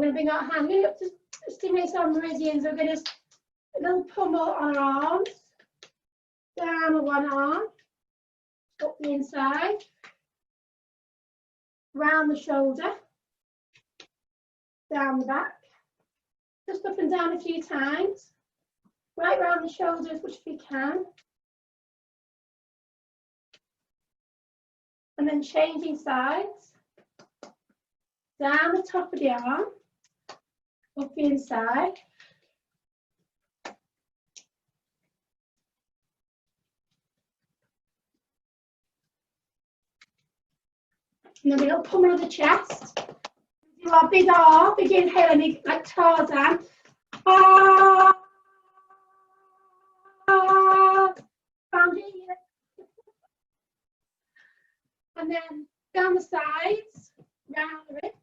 going to bring our hand up to stimulate our meridians. We're going to a little pummel on our arms, down on one arm, up the inside, round the shoulder, down the back, just up and down a few times, right round the shoulder as much as we can. And then changing sides, down the top of the arm, up the inside. And then we'll pummel of the chest. Do our big R, big inhale, and like Tarzan. Ah, ah, found it here. And then down the sides, round the wrists.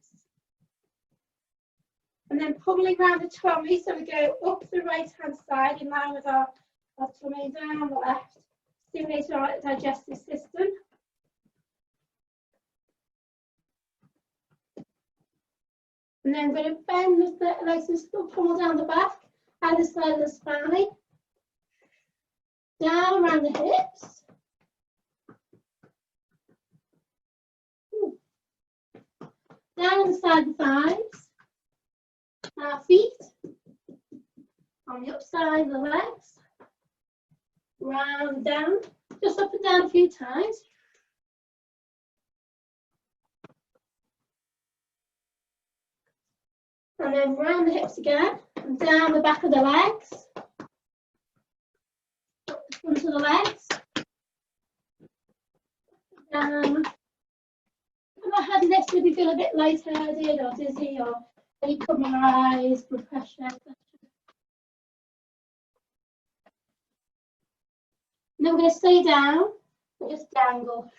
And then pummeling round the tummy, so we go up the right hand side in line with our tummy, down the left, stimulating our digestive system. And then we're going to bend the legs and still pummel down the back, either side of the spine, down around the hips. Down the side of the thighs. Our feet on the upside of the legs. Round down, just up and down a few times. And then round the hips again, and down the back of the legs. Up the front of the legs. Down. If I had lifted, if you feel a bit lightheaded or dizzy, or any cover your eyes, blood pressure, etc. And then we're going to stay down and just dangle.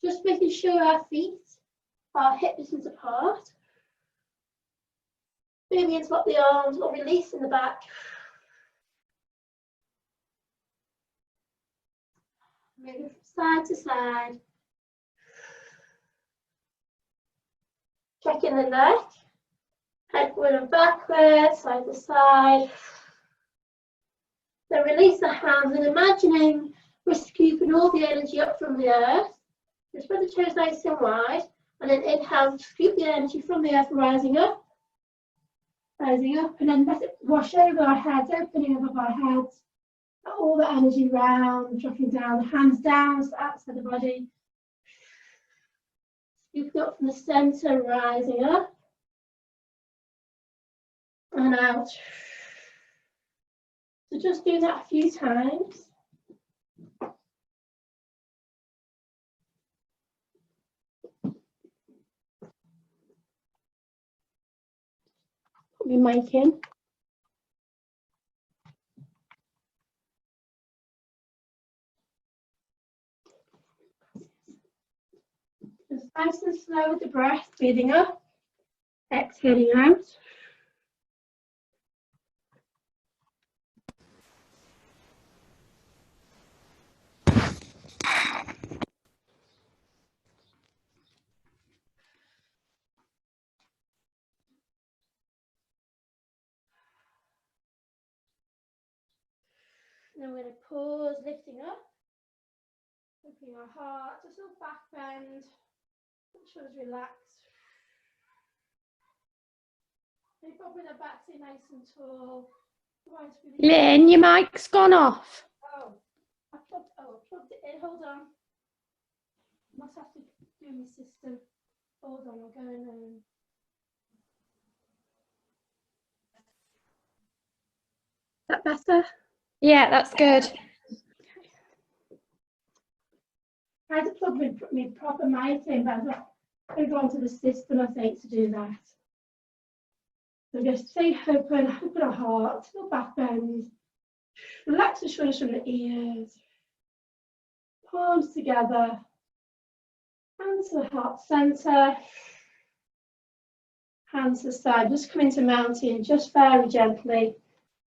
Just making sure our feet are hip distance apart. Maybe it's what the arms or release in the back. Moving from side to side. Checking the neck, head forward and backward, side to side. Then release the hands and imagining we're scooping all the energy up from the earth. Just spread the toes nice and wide, and then inhale, scoop the energy from the earth, rising up, and then let it wash over our heads, opening above our heads. All the energy round, dropping down, the hands down, so outside the body. Scooping up from the center, rising up and out. So just do that a few times. Put your mic in. Just nice and slow with the breath, breathing up, exhaling out. Then we're going to pause, lifting up, opening our heart, just a little back bend, shoulders relaxed. Maybe probably the back stay nice and tall. Lynn, your mic's gone off. Oh, I plugged it in. Hold on. Must have to do my system. Hold on, we're going on. Is that better? Yeah, that's good. I had to plug my proper mic in, but I'm going to go onto the system, I think, to do that. So just stay open our heart, no back bend. Relax the shoulders from the ears. Palms together. Hands to the heart center. Hands to the side. Just come into mountain, just very gently.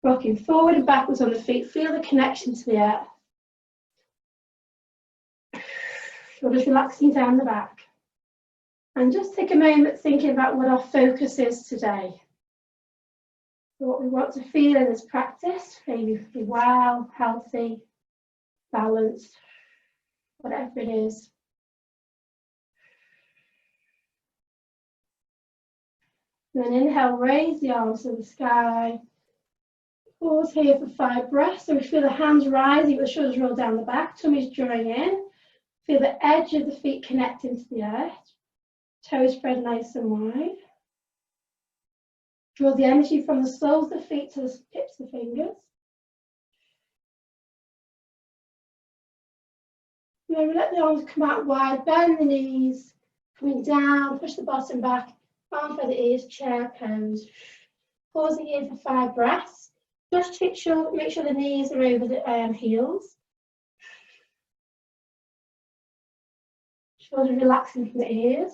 Rocking forward and backwards on the feet. Feel the connection to the earth. Shoulders relaxing down the back. And just take a moment thinking about what our focus is today. What we want to feel in this practice, maybe be well, healthy, balanced, whatever it is. And then inhale, raise the arms to the sky. Pause here for 5 breaths. So we feel the hands rising, the shoulders roll down the back, tummy's drawing in. Feel the edge of the feet connecting to the earth. Toes spread nice and wide. Draw the energy from the soles of the feet to the tips of the fingers. And then we let the arms come out wide, bend the knees, coming down, push the bottom back, arms by the ears, chair pose. Pausing here for 5 breaths. Just make sure the knees are over the heels. Shoulders relaxing from the ears.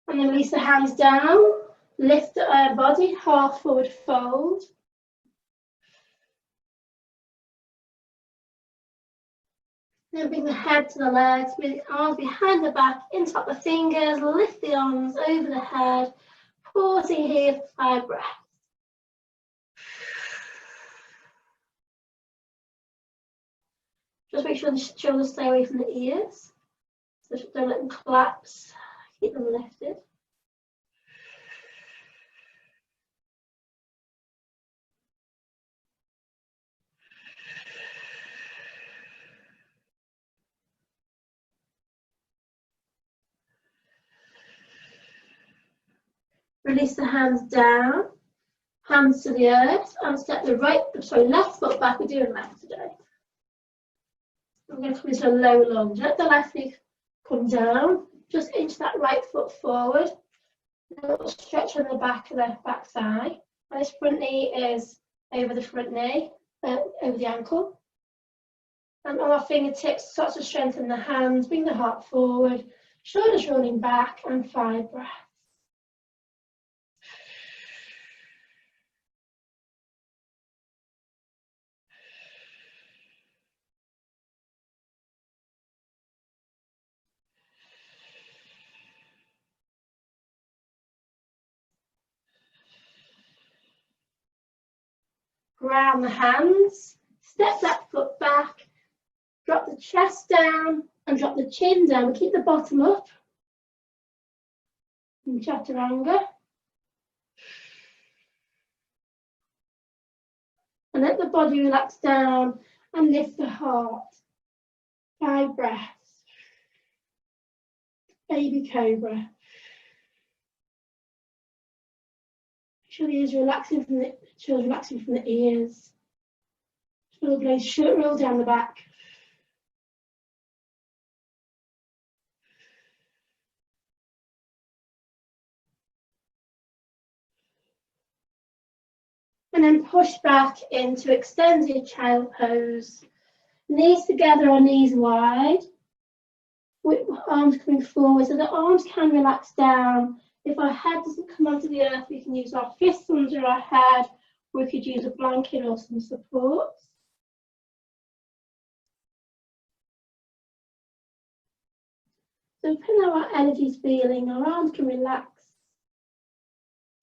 And then release the hands down. Lift the body, half forward fold. Then bring the head to the legs, bring the arms behind the back, interlock the fingers, lift the arms over the head. Pausing here for 5 breaths. Just make sure the shoulders stay away from the ears. So don't let them collapse, keep them lifted. Release the hands down, hands to the earth, and step the left foot back. We're doing left today. I'm going to come into a low lunge. Let the left knee come down, just inch that right foot forward. A little stretch on the back of the back thigh. And this front knee is over the front knee, over the ankle. And on our fingertips, start to strengthen the hands, bring the heart forward, shoulders rolling back, and 5 breaths. Ground the hands, step that foot back, drop the chest down and drop the chin down. We keep the bottom up. And chaturanga. And let the body relax down and lift the heart. 5 breaths. Baby cobra. Shoulders relaxing from the ears. Shoulder blades should roll down the back. And then push back into extended child pose. Knees together or knees wide. With arms coming forward so the arms can relax down. If our head doesn't come onto the earth, we can use our fists under our head, or we could use a blanket or some support. So depending on how our energy is feeling, our arms can relax,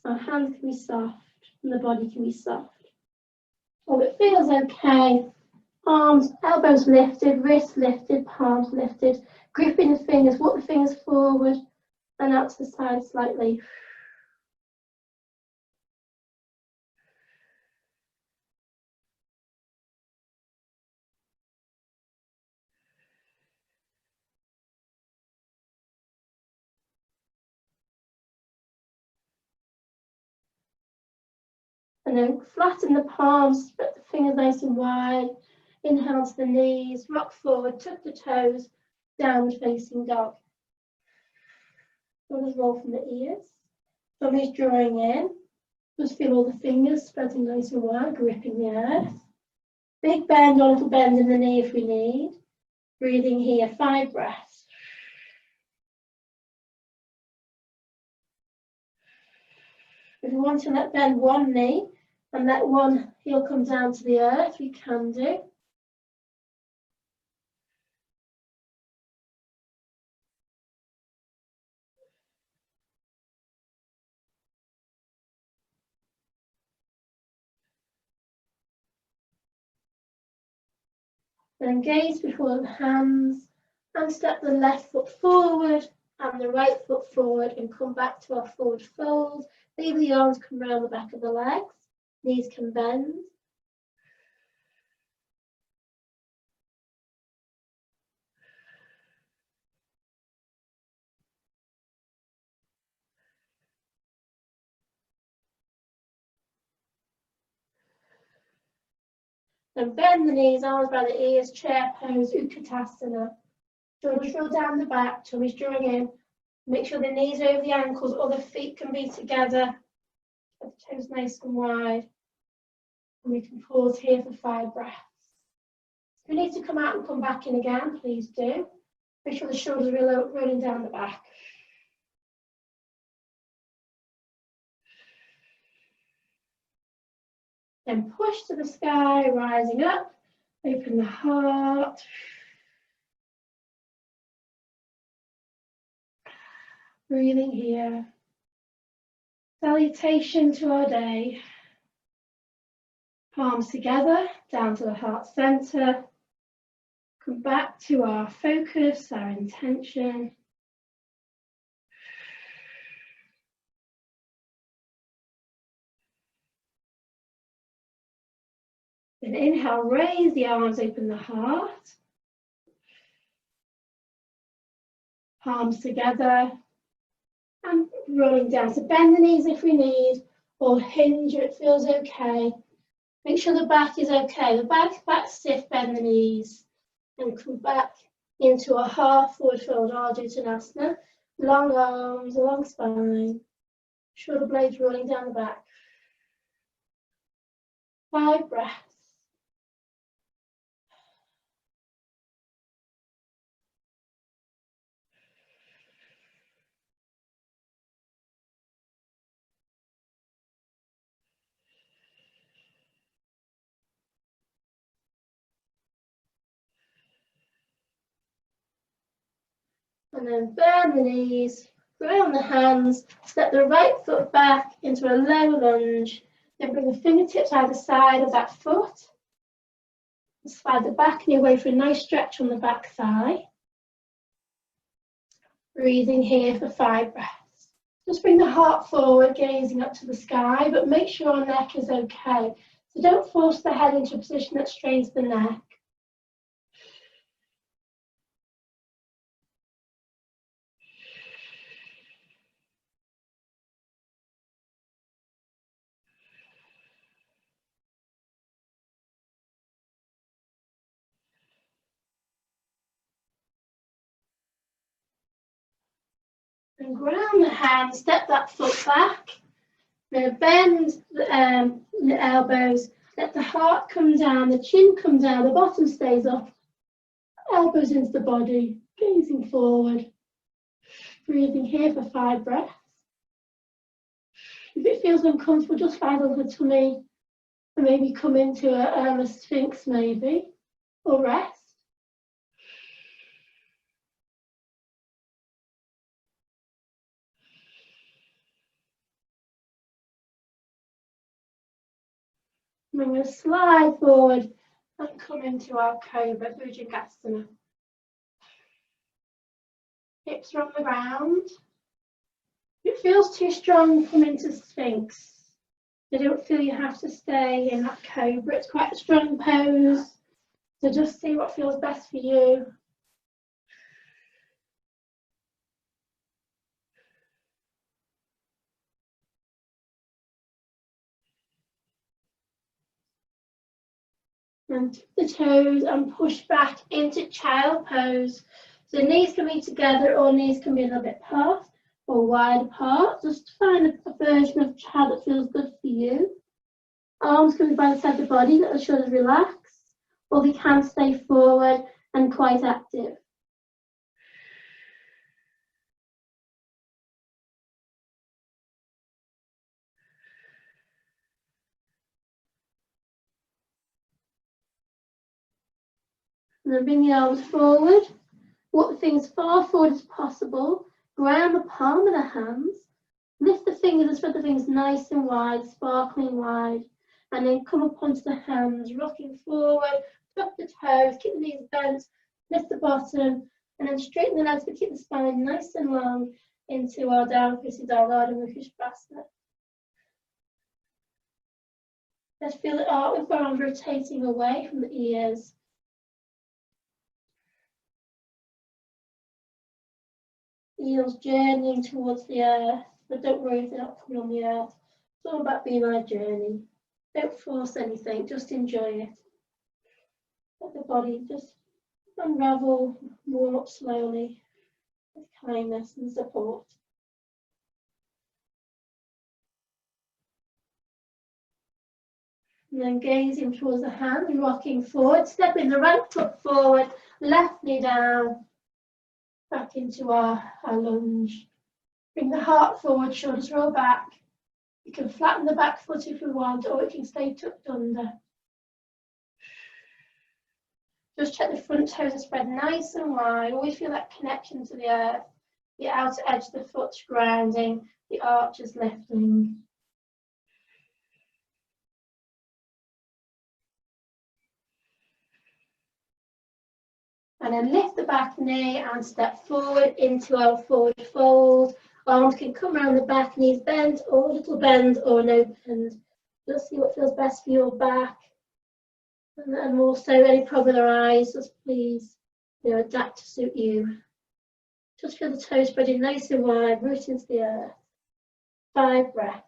our hands can be soft, and the body can be soft. Or if it feels okay, arms, elbows lifted, wrists lifted, palms lifted, gripping the fingers, walk the fingers forward and out to the side slightly. And then flatten the palms, spread the fingers nice and wide. Inhale to the knees, rock forward, tuck the toes, downward facing dog. Shoulders roll from the ears. Tummy's drawing in. Just feel all the fingers spreading nice and wide, gripping the earth. Big bend or little bend in the knee if we need. Breathing here, 5 breaths. If you want to let bend one knee, And let one heel come down to the earth, we can do. Then gaze before the hands and step the left foot forward and the right foot forward and come back to our forward fold. Leave the arms come around the back of the legs, knees can bend. Then bend the knees, arms by the ears, chair pose, Utkatasana. Shoulders roll down the back, tummies drawing in. Make sure the knees are over the ankles, or the feet can be together. Get the toes nice and wide. And we can pause here for 5 breaths. If you need to come out and come back in again, please do. Make sure the shoulders are rolling down the back. Then push to the sky, rising up. Open the heart. Breathing here. Salutation to our day. Palms together, down to the heart center. Come back to our focus, our intention. Then inhale, raise the arms, open the heart. Palms together and rolling down. So bend the knees if we need, or hinge if it feels okay. Make sure the back is okay. The back stiff, bend the knees. And come back into a half forward fold, Ardha Uttanasana. Long arms, long spine. Shoulder blades rolling down the back. 5 breaths. And then bend the knees, ground the hands, step the right foot back into a low lunge. Then bring the fingertips either side of that foot. Slide the back knee away for a nice stretch on the back thigh. Breathing here for 5 breaths. Just bring the heart forward, gazing up to the sky, but make sure our neck is okay. So don't force the head into a position that strains the neck. And ground the hands, step that foot back. Now bend the elbows, let the heart come down, the chin come down, the bottom stays up. Elbows into the body, gazing forward. Breathing here for 5 breaths. If it feels uncomfortable, just find over the tummy and maybe come into a sphinx maybe, or rest. And I'm going to slide forward and come into our Cobra, Bhujangasana. Hips are on the ground. If it feels too strong, come into Sphinx. You don't feel you have to stay in that Cobra. It's quite a strong pose. So just see what feels best for you. And the toes and push back into child pose. So knees can be together or knees can be a little bit apart or wide apart. Just find a version of child that feels good for you. Arms can be by the side of the body, let the shoulders relax, or they can stay forward and quite active. And then bring the arms forward. Walk the fingers as far forward as possible. Ground the palm of the hands. Lift the fingers and spread the fingers nice and wide, sparkling wide. And then come up onto the hands, rocking forward, tuck the toes, keep the knees bent, lift the bottom, and then straighten the legs, but keep the spine nice and long into our down facing dog, Ardha Mukha Svanasana. Let's feel the arc with our arms rotating away from the ears. Heels journeying towards the earth, but don't worry if they're not coming on the earth. It's all about being on a journey. Don't force anything, just enjoy it. Let the body just unravel, warm up slowly with kindness and support. And then gazing towards the hands, rocking forward, stepping the right foot forward, left knee down, back into our lunge. Bring the heart forward, shoulders roll back. You can flatten the back foot if you want, or it can stay tucked under. Just check the front toes are spread nice and wide. Always feel that connection to the earth. The outer edge of the foot's grounding, the arches lifting. And then lift the back knee and step forward into our forward fold. Arms can come around the back, knees bent, or a little bend or an open. Just see what feels best for your back. And then also any problem with our eyes, just please adapt to suit you. Just feel the toes spreading nice and wide, root into the earth. 5 breaths.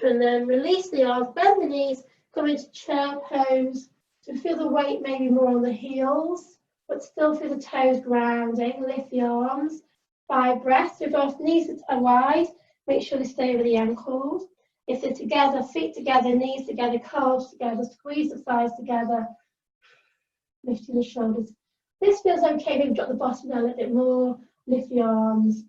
And then release the arms, bend the knees, come into chair pose. So feel the weight maybe more on the heels, but still feel the toes grounding. Lift the arms. 5 breaths. If our knees are wide, make sure they stay over the ankles. If they're together, feet together, knees together, calves together, squeeze the thighs together, lifting the shoulders. This feels okay. Maybe drop the bottom down a little bit more. Lift the arms.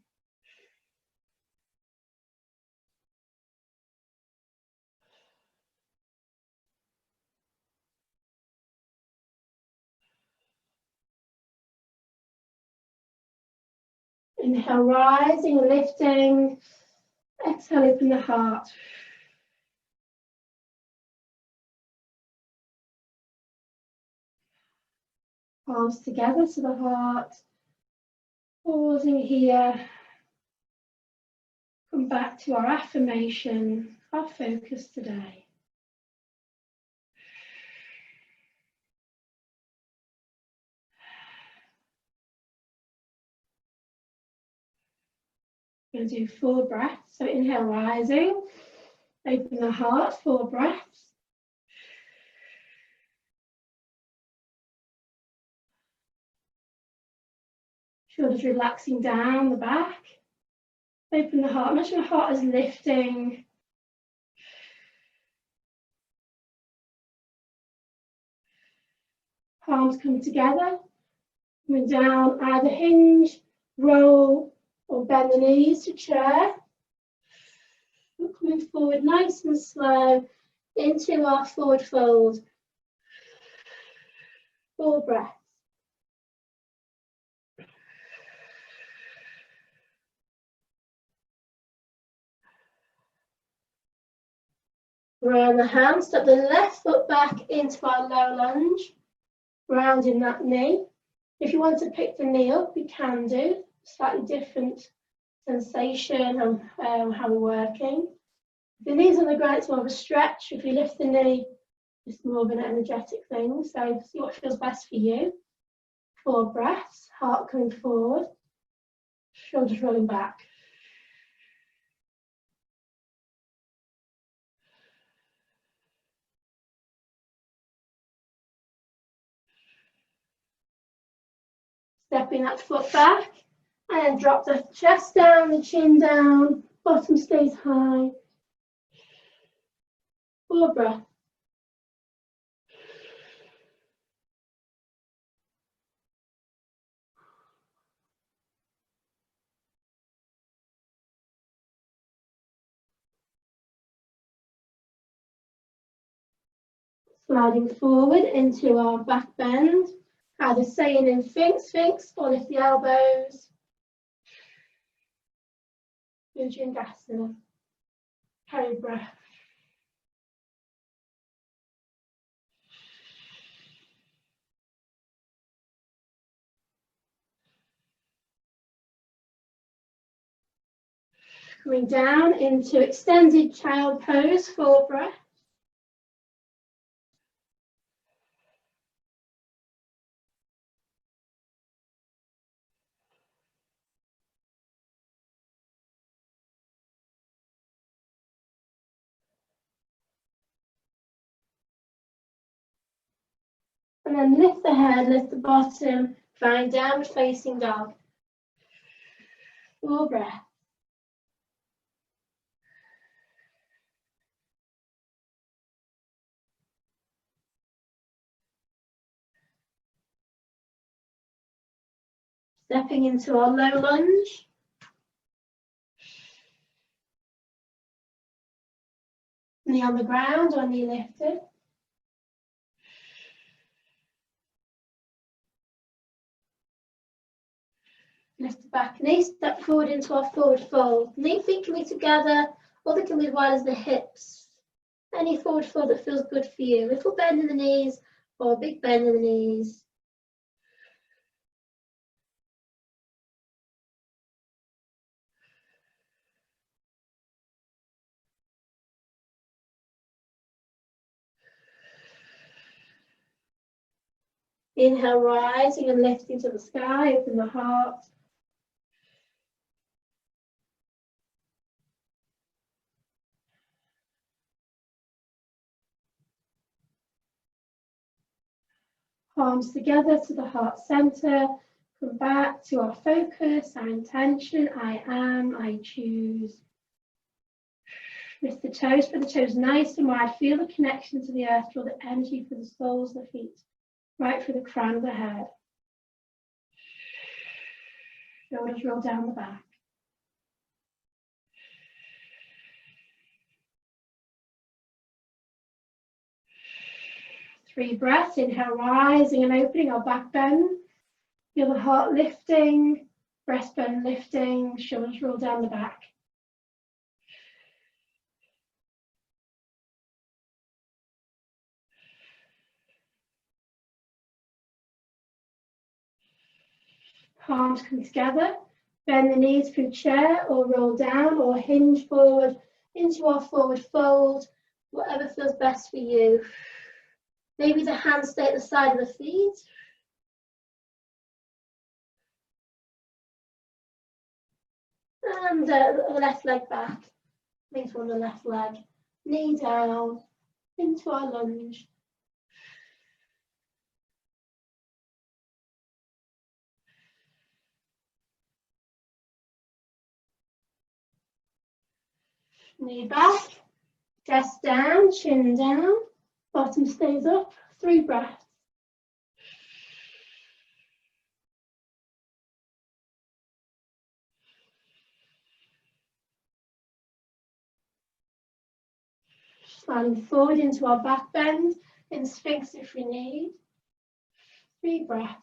Inhale, rising, lifting. Exhale, open the heart. Palms together to the heart. Pausing here. Come back to our affirmation, our focus today. We're going to do 4 breaths. So inhale, rising. Open the heart, 4 breaths. Shoulders relaxing down the back. Open the heart. Imagine the heart is lifting. Palms come together. Coming down, either hinge, roll, or bend the knees to chair. We're coming forward nice and slow into our forward fold. 4 breaths. Round the hands, step the left foot back into our low lunge, grounding that knee. If you want to pick the knee up, you can do. Slightly different sensation on how we're working. If the knee's on the ground, it's more of a stretch. If you lift the knee, it's more of an energetic thing. So see what feels best for you. 4 breaths, heart coming forward, shoulders rolling back. Stepping that foot back and then drop the chest down, the chin down, bottom stays high. 4 breaths. Sliding forward into our back bend, either staying in Sphinx or lift the elbows. Bhujangasana. Carry breath. Coming down into extended child pose, 4 breaths. And then lift the head, lift the bottom, find downward facing dog. 4 breaths. Stepping into our low lunge. Knee on the ground or knee lifted. Lift the back knee, step forward into our forward fold. Feet can be together, or they can be as wide as the hips. Any forward fold that feels good for you. Little bend in the knees or a big bend in the knees. Inhale, rising and lifting to the sky, open the heart. Palms together to the heart center. Come back to our focus, our intention. I am, I choose. Lift the toes, put the toes nice and wide. Feel the connection to the earth, feel the energy for the soles of the feet, right through the crown of the head. Shoulders roll down the back. Three breaths, inhale, rising and opening our back bend. Feel the heart lifting, breastbone lifting, shoulders roll down the back. Palms come together, bend the knees through chair or roll down or hinge forward into our forward fold, whatever feels best for you. Maybe the hands stay at the side of the feet. And the left leg back, lean on the left leg, knee down, into our lunge. Knee back, chest down, chin down, bottom stays up, 3 breaths. Sliding forward into our back bend, in Sphinx if we need. 3 breaths.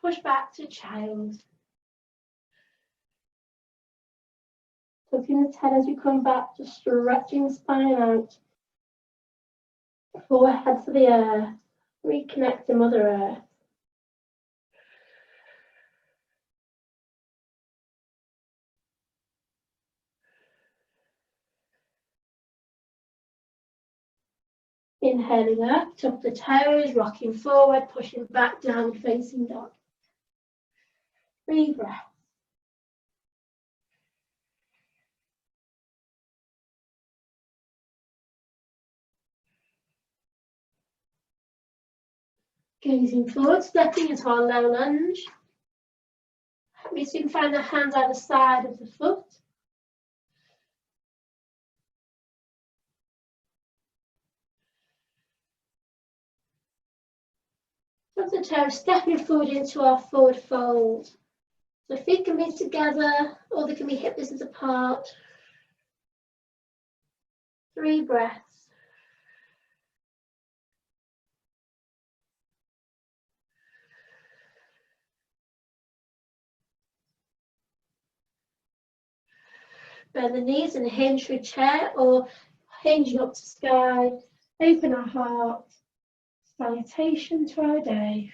Push back to child. Tucking the head as you come back, just stretching the spine out. Forehead to the earth. Reconnect to Mother Earth. Inhaling up, tuck the toes, rocking forward, pushing back, downward facing dog. 3 breaths. Gazing forward, stepping into our low lunge. We soon find the hands either side of the foot. Of the toes, stepping forward into our forward fold. So feet can be together or they can be hip distance apart. 3 breaths. Bend the knees and hinge through chair or hinging up to sky. Open our heart. Salutation to our day.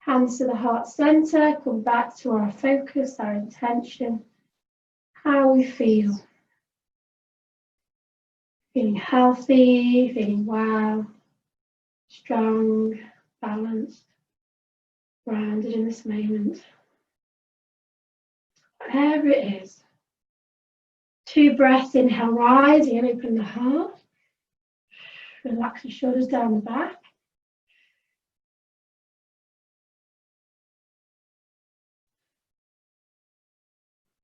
Hands to the heart center, come back to our focus, our intention, how we feel. Feeling healthy, feeling well, strong, balanced, grounded in this moment. Whatever it is. 2 breaths, inhale, rising and open the heart. Relax your shoulders down the back.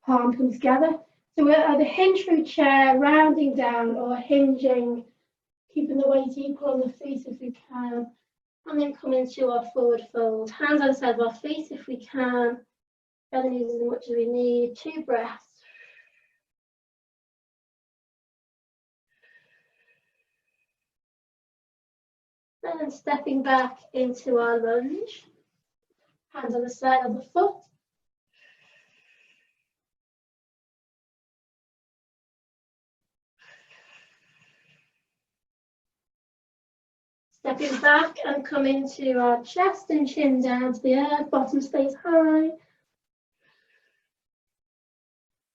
Palm comes together. So we're either hinge through chair, rounding down, or hinging, keeping the weight equal on the feet if we can. And then come into our forward fold. Hands on the side of our feet if we can. Bend the knees as much as we need. 2 breaths. And then stepping back into our lunge. Hands on the side of the foot. Stepping back and come into our chest and chin down to the earth, bottom stays high.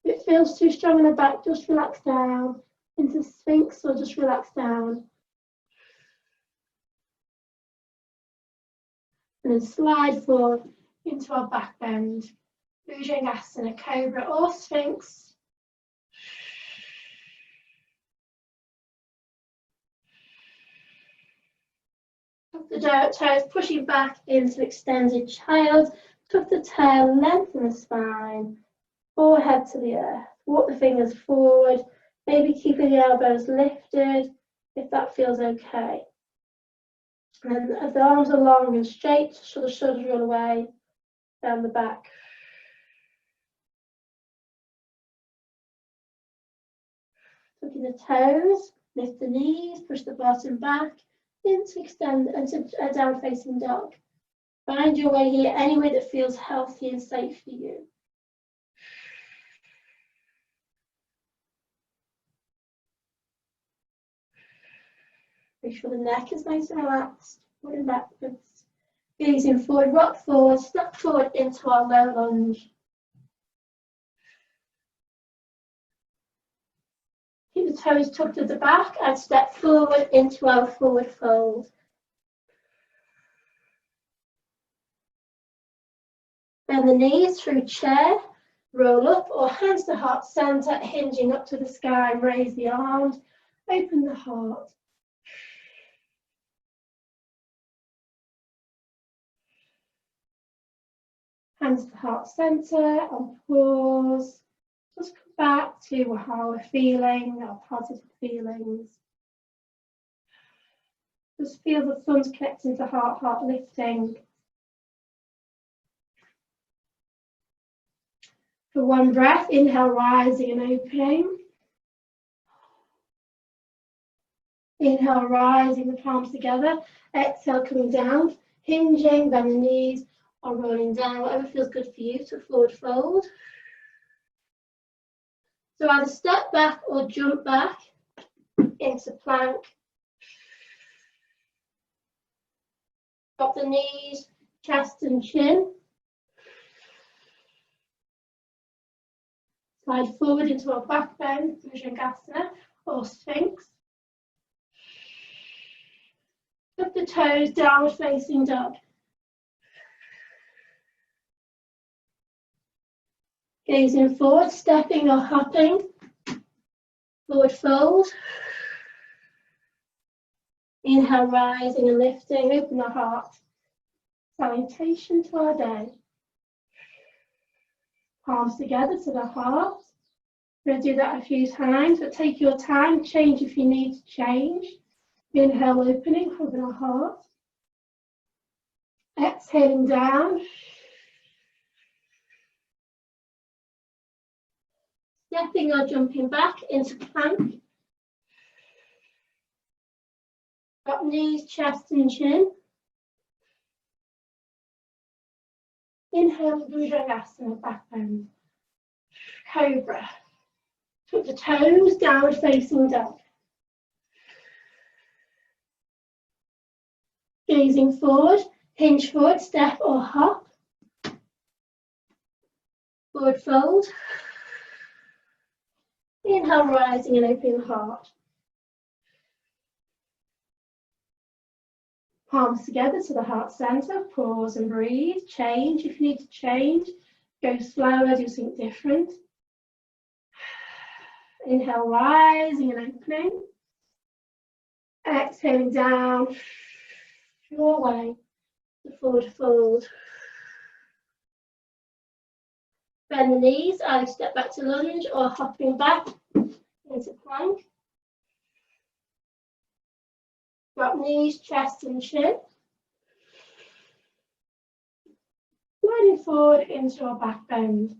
If it feels too strong in the back, just relax down into Sphinx or just relax down. And then slide forward into our back bend. Bhujangasana, Cobra or Sphinx. The toes pushing back into extended child. Tuck the tail, lengthen the spine. Forehead to the earth. Walk the fingers forward. Maybe keeping the elbows lifted if that feels okay. And then as the arms are long and straight, so the shoulders roll away down the back. Tucking the toes, lift the knees, push the bottom back into extend into a down facing dog. Find your way here any way that feels healthy and safe for you. Make sure the neck is nice and relaxed. Going backwards. Gazing forward, rock forward, step forward into our low lunge. Keep the toes tucked at the back and step forward into our forward fold. Bend the knees through chair, roll up or hands to heart center, hinging up to the sky, raise the arms, open the heart. Hands to heart center, on pause. Just come back to how we're feeling, our positive feelings. Just feel the thumbs connecting to heart, heart lifting. For 1 breath, inhale, rising and opening. Inhale, rising the palms together. Exhale, coming down, hinging, bend the knees, or rolling down, whatever feels good for you, to forward fold. So either step back or jump back into plank. Drop the knees, chest and chin. Slide forward into our back bend, Bhujangasana or Sphinx. Tuck the toes, downward facing dog. Gazing forward, stepping or hopping. Forward fold. Inhale, rising and lifting, open the heart. Salutation to our day. Palms together to the heart. We're going to do that a few times, but take your time, change if you need to change. Inhale, opening, hugging our heart. Exhaling down. Stepping or jumping back into plank. Drop knees, chest and chin. Inhale, Bhujangasana, back bend. Cobra. Tuck the toes, downward facing dog. Gazing forward, hinge forward, step or hop. Forward fold. Inhale, rising and opening the heart. Palms together to the heart center. Pause and breathe. Change if you need to change. Go slower, do something different. Inhale, rising and opening. Exhaling down. Your way. The forward fold. Bend the knees, either step back to lunge or hopping back into plank. Drop knees, chest and chin. Sliding forward into our back bend.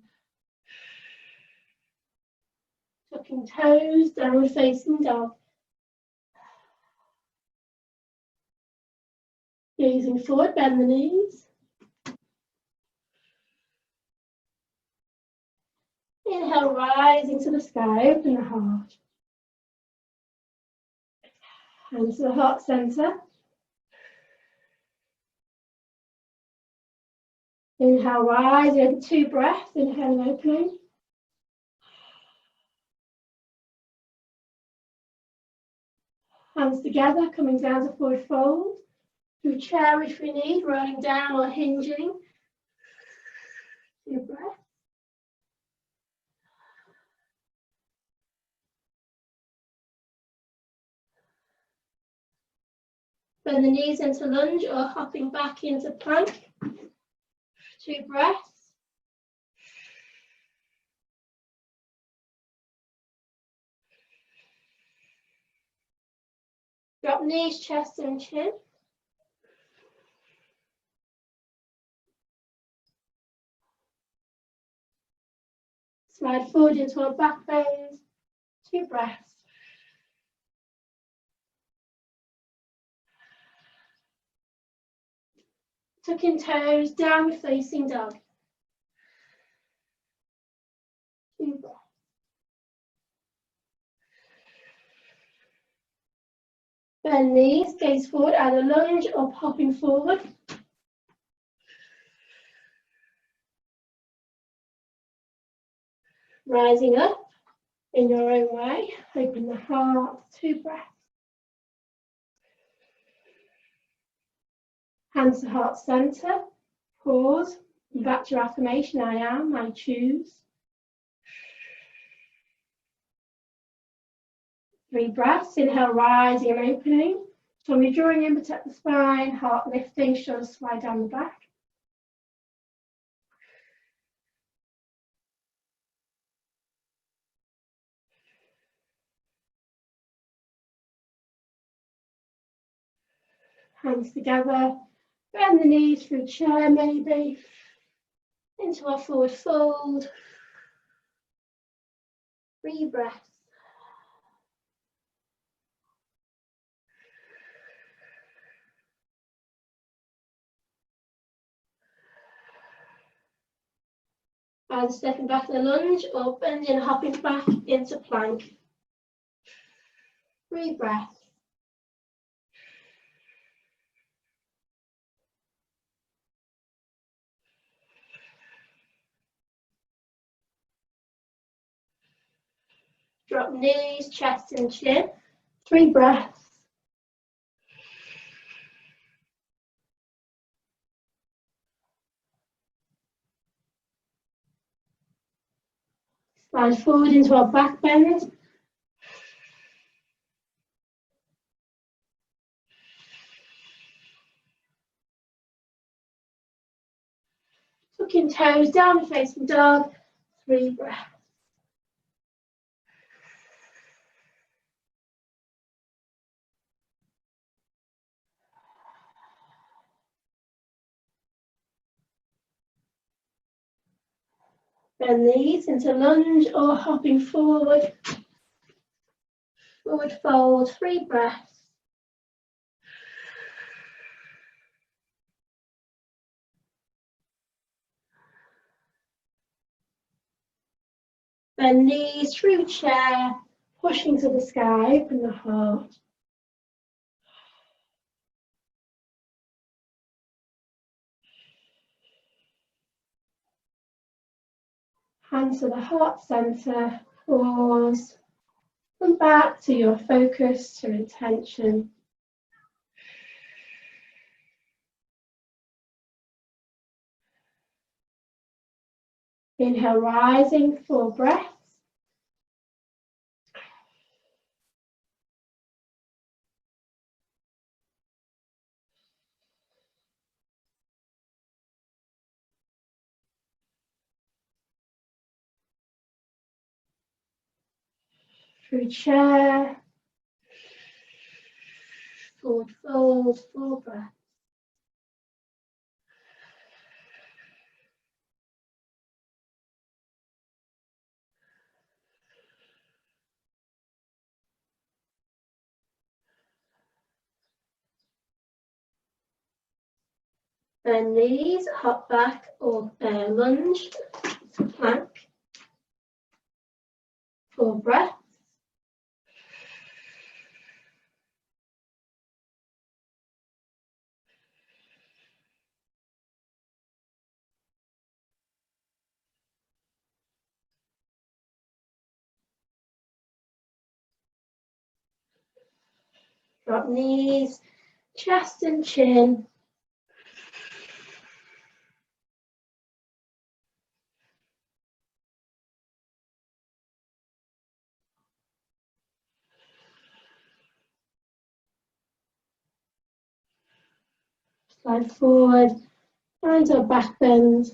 Tucking toes, downward facing dog. Gazing forward, bend the knees. Inhale, rising to the sky, open the heart. Hands to the heart center. Inhale, rise, over 2 breaths, inhaling, opening. Hands together, coming down to forward fold. Through chair if we need, rolling down or hinging. 2 breaths. Bend the knees into lunge or hopping back into plank. 2 breaths. Drop knees, chest and chin. Slide forward into our back bend. 2 breaths. Tucking toes, downward facing dog. 2 breaths. Bend knees, gaze forward, either lunge or popping forward. Rising up in your own way, open the heart, 2 breaths. Hands to heart center, pause, back to your affirmation, I am, I choose. 3 breaths, inhale, rising and opening. Tummy drawing in, protect the spine, heart lifting, shoulders slide down the back. Hands together, bend the knees through chair maybe, into our forward fold. 3 breaths. Either stepping back in a lunge or bending and hopping back into plank. 3 breaths. Drop knees, chest and chin. 3 breaths. Slide forward into our back bend. Tucking toes, down facing dog. 3 breaths. Bend knees into lunge or hopping forward. Forward fold, 3 breaths. Bend knees through chair, pushing to the sky, open the heart. Hands to the heart center, pause. Come back to your focus, to intention. Inhale, rising, 4 breaths. Through chair. Forward fold, 4 breaths. Bend knees, hop back or lunge, plank. 4 breaths. Drop knees, chest and chin. Slide forward, hands or back bend.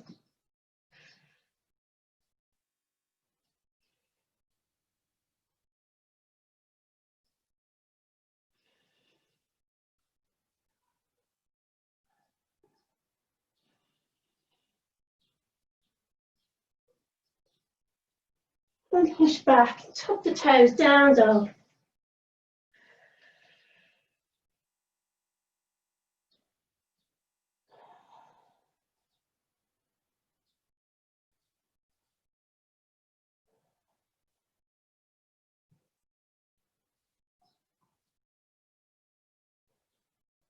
And push back, tuck the toes, down dog.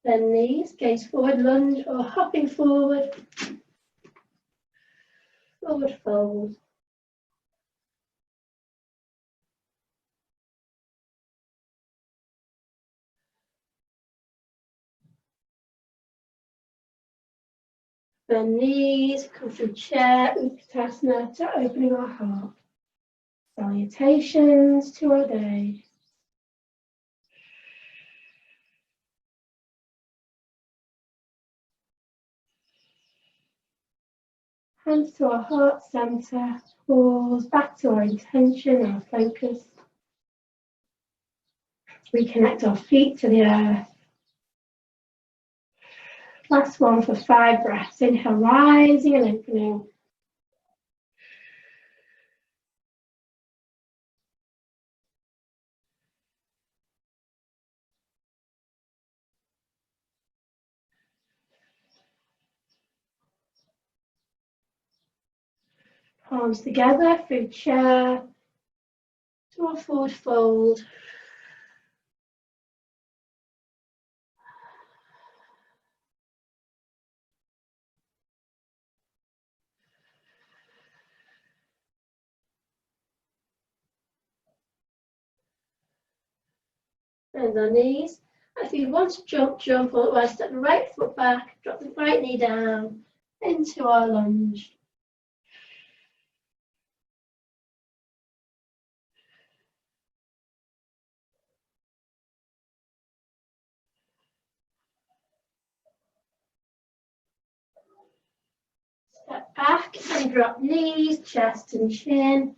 Bend knees, gaze forward, lunge or hopping forward. Forward fold. Bend knees, come through chair, Utkatasana to opening our heart. Salutations to our day. Hands to our heart center, pause, back to our intention, our focus. Reconnect our feet to the earth. Last one for 5 breaths. Inhale, rising and opening. Palms together through chair to our forward fold. Bend our knees. If you want to jump, jump, otherwise step the right foot back, drop the right knee down into our lunge. Step back and drop knees, chest and chin.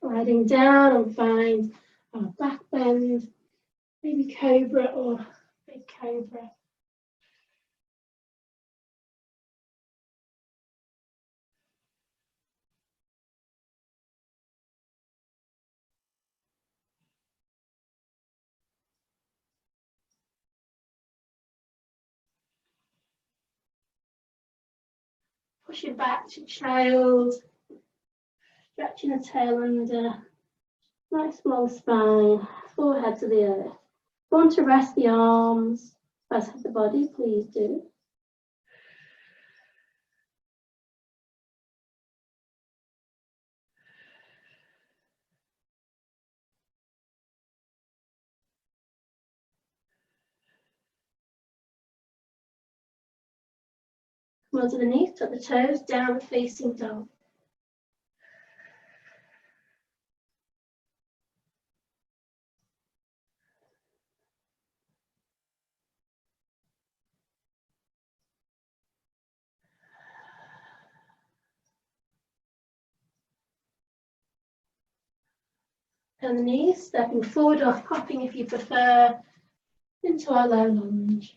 Sliding down and find our back bend, maybe cobra or big cobra. Pushing back to child, stretching the tail under, nice long spine, forehead to the earth. If you want to rest the arms, rest the body, please do. Come onto the knees, tuck the toes, down facing dog. And the knees, stepping forward or hopping if you prefer, into our low lunge.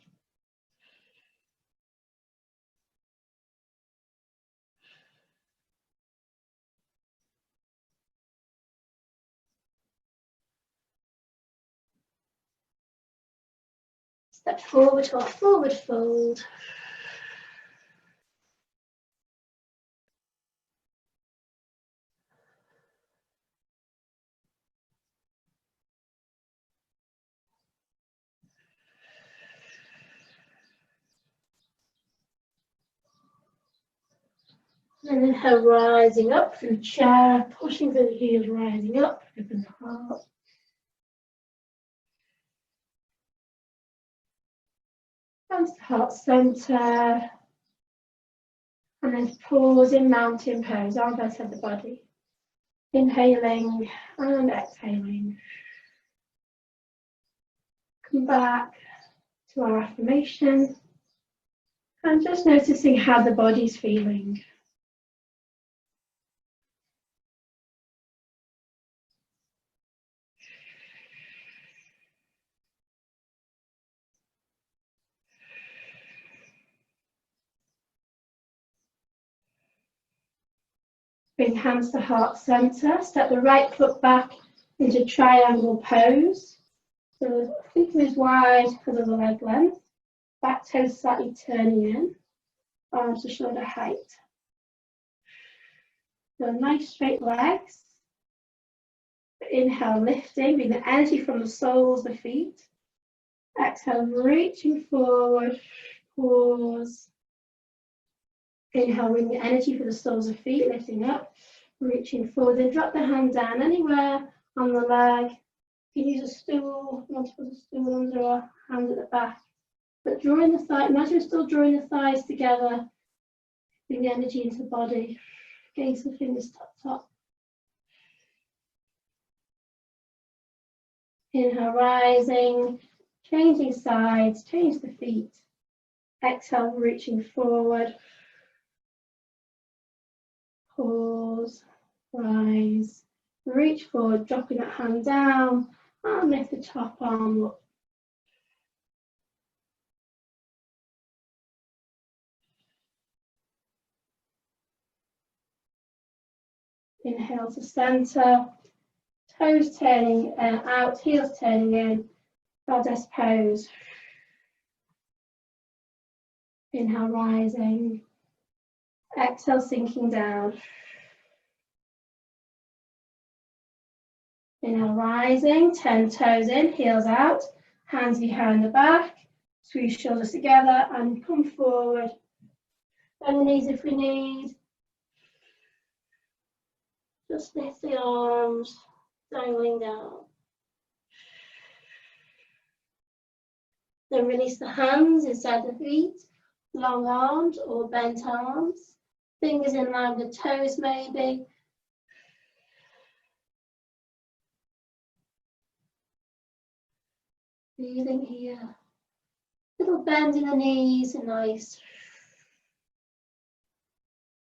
Step forward to our forward fold. And inhale, rising up through chair, pushing through the heels, rising up, open the heart. Hands to heart center. And then pause in mountain pose, arm by side of the body. Inhaling and exhaling. Come back to our affirmation. And just noticing how the body's feeling. Bring hands to heart center. Step the right foot back into triangle pose. So the feet is wide because of the leg length. Back toes slightly turning in. Arms to shoulder height. So nice straight legs. Inhale, lifting, bring the energy from the soles of the feet. Exhale, reaching forward. Pause. Inhale, bring the energy for the soles of feet, lifting up, reaching forward. Then drop the hand down anywhere on the leg. You can use a stool, you want to put a stool under our hand at the back. But drawing the thigh, imagine you're still drawing the thighs together. Bring the energy into the body. Gaze the fingers top. Inhale, rising, changing sides, change the feet. Exhale, reaching forward. Pause, rise, reach forward, dropping that hand down, and lift the top arm up. Inhale to center, toes turning out, heels turning in, goddess pose. Inhale, rising. Exhale, sinking down. Inhale, rising, 10 toes in, heels out, hands behind the back, squeeze shoulders together and come forward. Bend the knees if we need. Just lift the arms, dangling down. Then release the hands inside the feet, long arms or bent arms. Fingers in line with the toes maybe. Breathing here. Little bend in the knees and nice.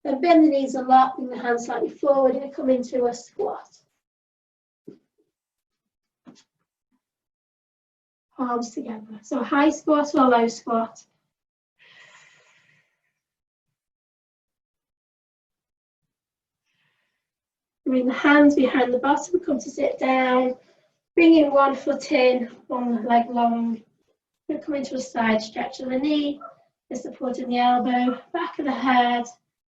Then bend the knees a lot, bring the hands slightly forward and come into a squat. palms together. So high squat or low squat. Bring the hands behind the bottom, come to sit down. Bringing one foot in, one leg long. We'll come into a side stretch of the knee, the support in the elbow, back of the head,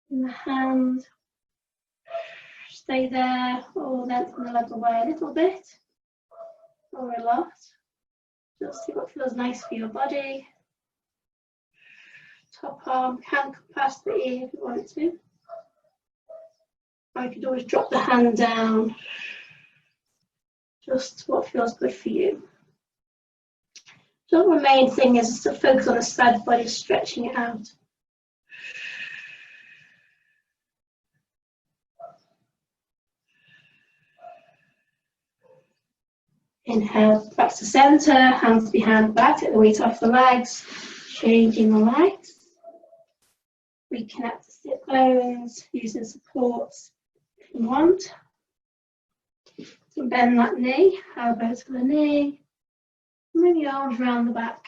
and the hand. Stay there, or lengthen the leg away a little bit, or a lot. Just see what feels nice for your body. Top arm can come past the ear if you want it to. Or you could always drop the hand down. Just what feels good for you. So the main thing is to focus on the side of the body, stretching it out. Inhale, back to center, hands behind back, take the weight off the legs, changing the legs. Reconnect the sit bones, using supports if you want. So bend that knee, elbow to the knee, bring your arms around the back.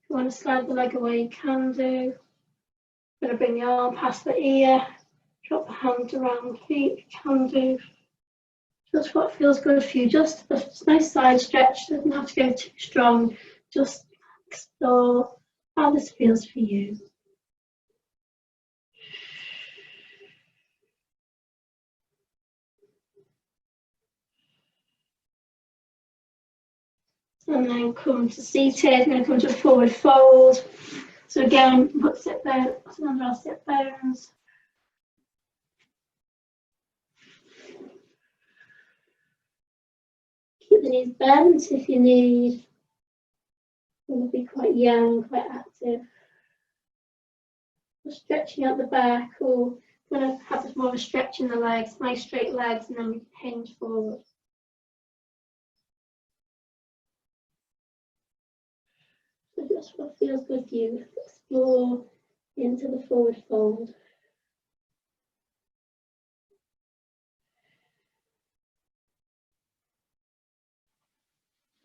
If you want to slide the leg away, you can do. Going to bring the arm past the ear, drop the hand around the feet, you can do. Just what feels good for you, just a nice side stretch, doesn't have to go too strong, just explore how this feels for you. And then come to seated, and then come to a forward fold. So again, put sit bones under our sit bones. Keep the knees bent if you need. You'll be quite young, quite active. Just stretching out the back, or I'm going to have more of a stretch in the legs, nice straight legs, and then we hinge forward. So just what feels good for you. Explore into the forward fold.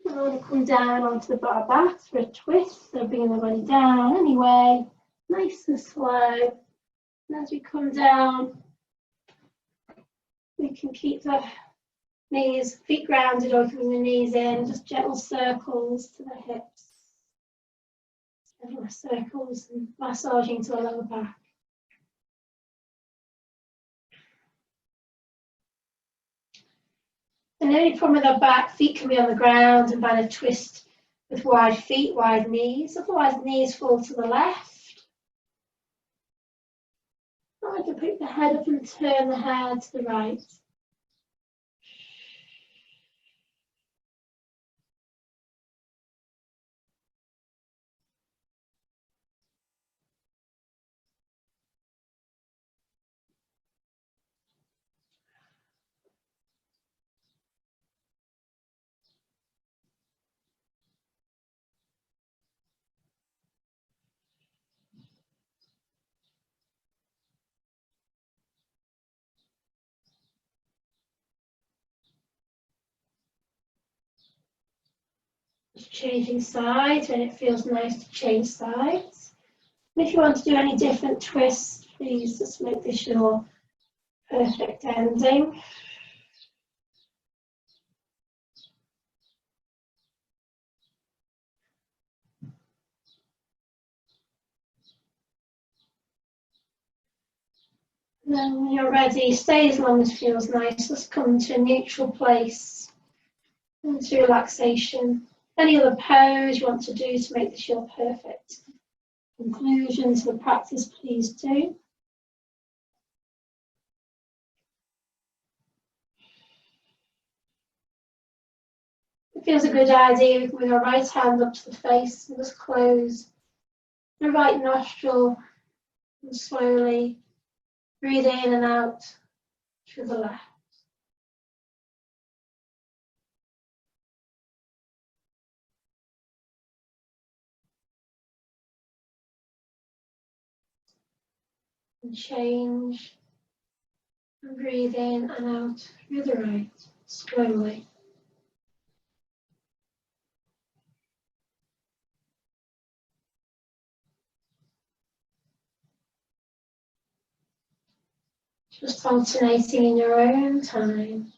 I want to come down onto the bar back for a twist, so bringing the body down anyway, nice and slow. And as we come down, we can keep the knees, feet grounded, or bring the knees in, just gentle circles to the hips. Gentle circles and massaging to the lower back. And the only problem with our back, feet can be on the ground and by the twist with wide feet, wide knees. Otherwise, knees fall to the left. Or I can pick the head up and turn the head to the right. Just changing sides when it feels nice to change sides. And if you want to do any different twists, please just make this your perfect ending. And then when you're ready, stay as long as feels nice. Just come to a neutral place into relaxation. Any other pose you want to do to make this your perfect conclusion to the practice, please do. It feels a good idea, we can bring our right hand up to the face and just close the right nostril and slowly breathe in and out through the left. And change And breathe in and out through the right, slowly. Just alternating in your own time.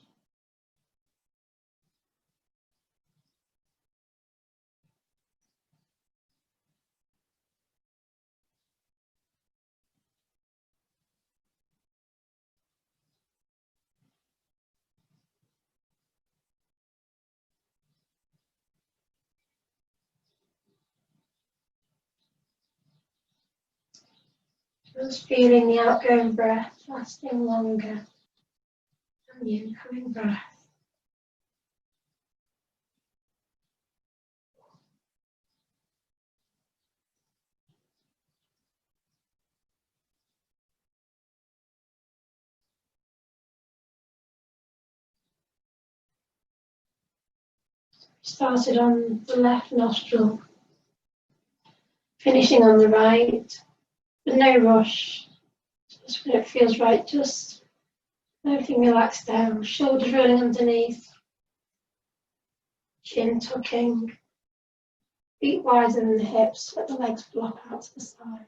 Just feeling the outgoing breath lasting longer than the incoming breath. Started on the left nostril, finishing on the right, but no rush. Just when it feels right, just everything relaxed down, shoulders rolling underneath, chin tucking, feet wider than the hips, let the legs flop out to the side.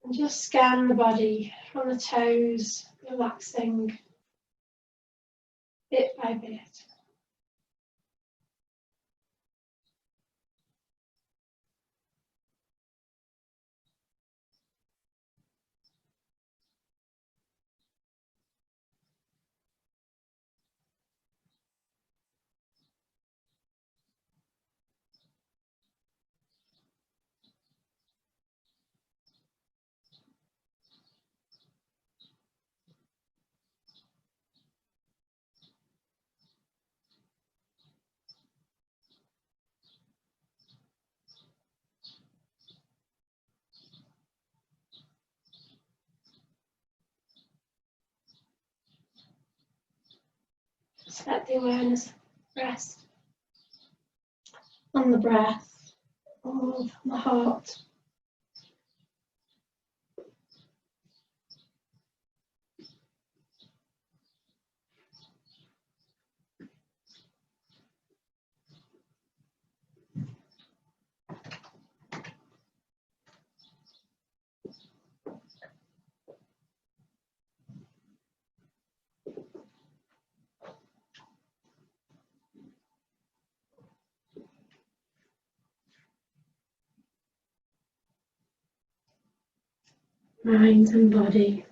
And just scan the body from the toes, relaxing bit by bit. Just let the awareness rest on the breath, on the heart. Mind and body.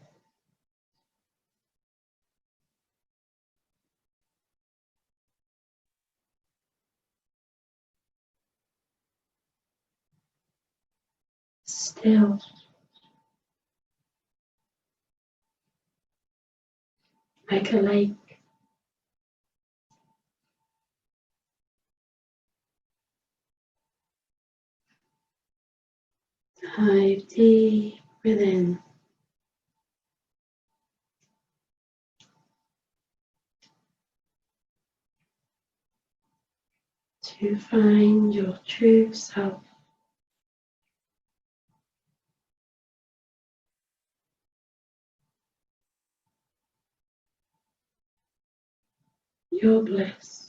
Still. Like a lake. Dive deep within. To find your true self. Your bliss.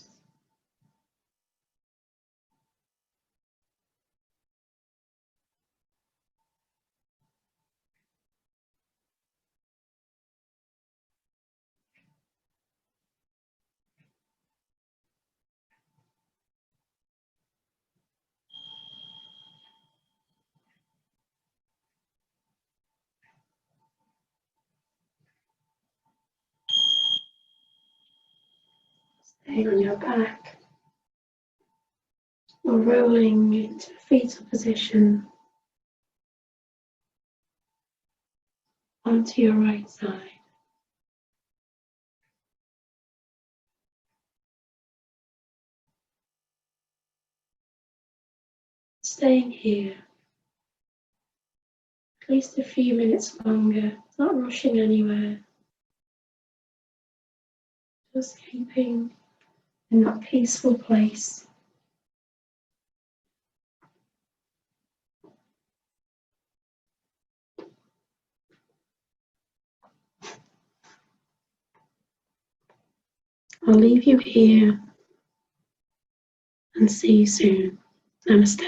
Staying on your back or rolling into fetal position onto your right side. Staying here at least a few minutes longer, not rushing anywhere, just keeping in that peaceful place. I'll leave you here and see you soon. Namaste.